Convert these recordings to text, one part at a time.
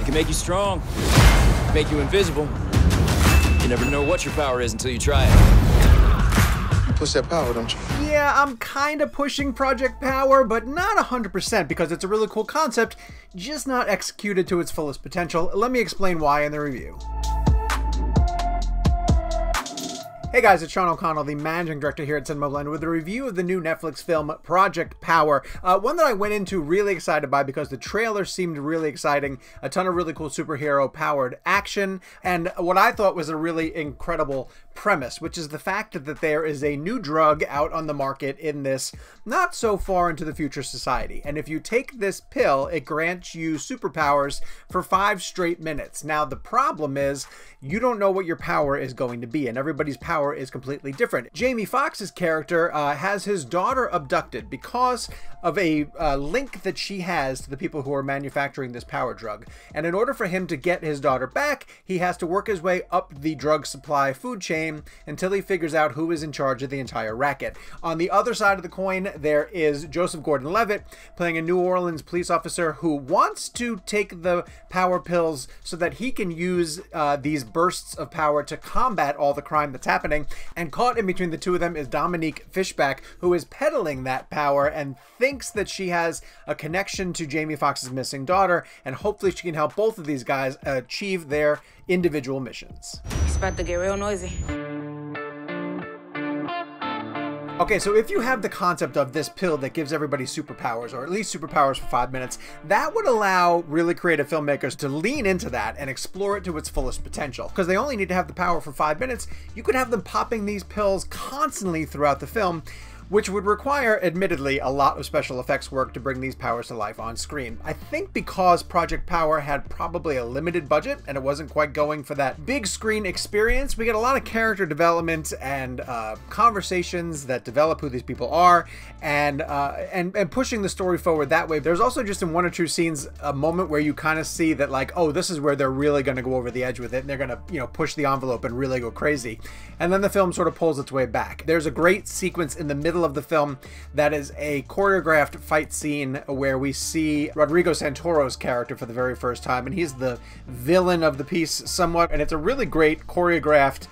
can make you strong, make you invisible. You never know what your power is until you try it. You push that power, don't you? Yeah, I'm kind of pushing Project Power, but not 100% because it's a really cool concept, just not executed to its fullest potential. Let me explain why in the review. Hey guys, it's Sean O'Connell, the managing director here at CinemaBlend, with a review of the new Netflix film Project Power. One that I went into really excited by because the trailer seemed really exciting, a ton of really cool superhero-powered action, and what I thought was a really incredible premise, which is the fact that there is a new drug out on the market in this not so far into the future society. And if you take this pill, it grants you superpowers for 5 straight minutes. Now, the problem is you don't know what your power is going to be, and everybody's power is completely different. Jamie Foxx's character has his daughter abducted because of a link that she has to the people who are manufacturing this power drug. And in order for him to get his daughter back, he has to work his way up the drug supply food chain until he figures out who is in charge of the entire racket. On the other side of the coin, there is Joseph Gordon-Levitt playing a New Orleans police officer who wants to take the power pills so that he can use these bursts of power to combat all the crime that's happening. And caught in between the two of them is Dominique Fishback, who is peddling that power and thinks that she has a connection to Jamie Foxx's missing daughter, and hopefully she can help both of these guys achieve their individual missions. It's about to get real noisy. Okay, so if you have the concept of this pill that gives everybody superpowers, or at least superpowers for 5 minutes, that would allow really creative filmmakers to lean into that and explore it to its fullest potential. Because they only need to have the power for 5 minutes, you could have them popping these pills constantly throughout the film, which would require, admittedly, a lot of special effects work to bring these powers to life on screen. I think because Project Power had probably a limited budget and it wasn't quite going for that big screen experience, we get a lot of character development and conversations that develop who these people are, and pushing the story forward that way. There's also just in 1 or 2 scenes a moment where you kind of see that, like, oh, this is where they're really going to go over the edge with it, and they're going to, you know, push the envelope and really go crazy. And then the film sort of pulls its way back. There's a great sequence in the middle of the film that is a choreographed fight scene where we see Rodrigo Santoro's character for the very first time, and he's the villain of the piece somewhat, and it's a really great choreographed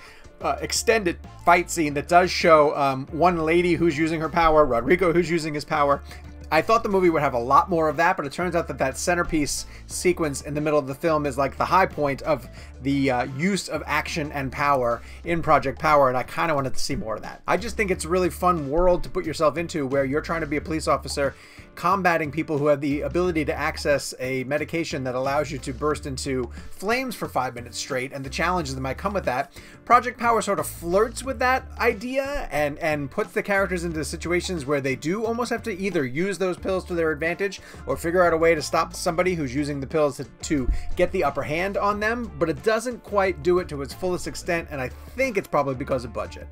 extended fight scene that does show one lady who's using her power, Rodrigo who's using his power. I thought the movie would have a lot more of that, but it turns out that that centerpiece sequence in the middle of the film is like the high point of the use of action and power in Project Power, and I kind of wanted to see more of that. I just think it's a really fun world to put yourself into where you're trying to be a police officer combating people who have the ability to access a medication that allows you to burst into flames for 5 minutes straight, and the challenges that might come with that. Project Power sort of flirts with that idea and puts the characters into situations where they do almost have to either use those pills to their advantage or figure out a way to stop somebody who's using the pills to get the upper hand on them, but it doesn't quite do it to its fullest extent, and I think it's probably because of budget.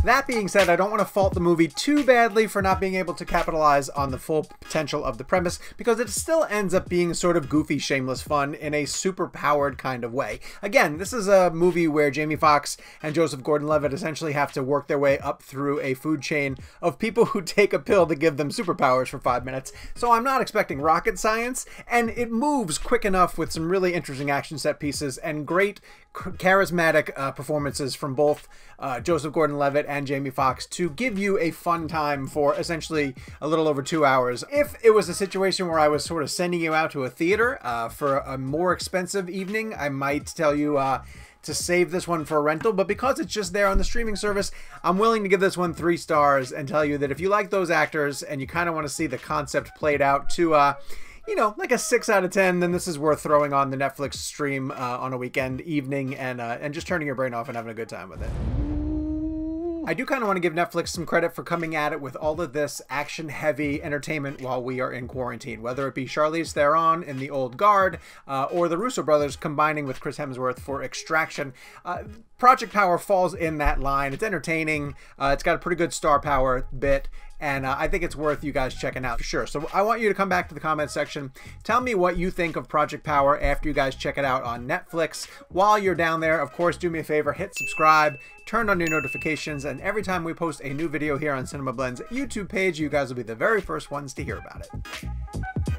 That being said, I don't want to fault the movie too badly for not being able to capitalize on the full potential of the premise, because it still ends up being sort of goofy, shameless fun in a super-powered kind of way. Again, this is a movie where Jamie Foxx and Joseph Gordon-Levitt essentially have to work their way up through a food chain of people who take a pill to give them superpowers for 5 minutes, so I'm not expecting rocket science, and it moves quick enough with some really interesting action set pieces and great charismatic performances from both Joseph Gordon-Levitt and Jamie Foxx to give you a fun time for essentially a little over 2 hours. If it was a situation where I was sort of sending you out to a theater for a more expensive evening, I might tell you to save this one for a rental, but because it's just there on the streaming service, I'm willing to give this one 3 stars and tell you that if you like those actors and you kind of want to see the concept played out to you know, like a 6 out of 10, then this is worth throwing on the Netflix stream on a weekend evening and just turning your brain off and having a good time with it. I do kind of want to give Netflix some credit for coming at it with all of this action-heavy entertainment while we are in quarantine, whether it be Charlize Theron in The Old Guard or the Russo brothers combining with Chris Hemsworth for Extraction. Project Power falls in that line. It's entertaining. It's got a pretty good star power bit. And I think it's worth you guys checking out for sure. So I want you to come back to the comment section. Tell me what you think of Project Power after you guys check it out on Netflix. While you're down there, of course, do me a favor, hit subscribe, turn on your notifications, and every time we post a new video here on CinemaBlend's YouTube page, you guys will be the very first ones to hear about it.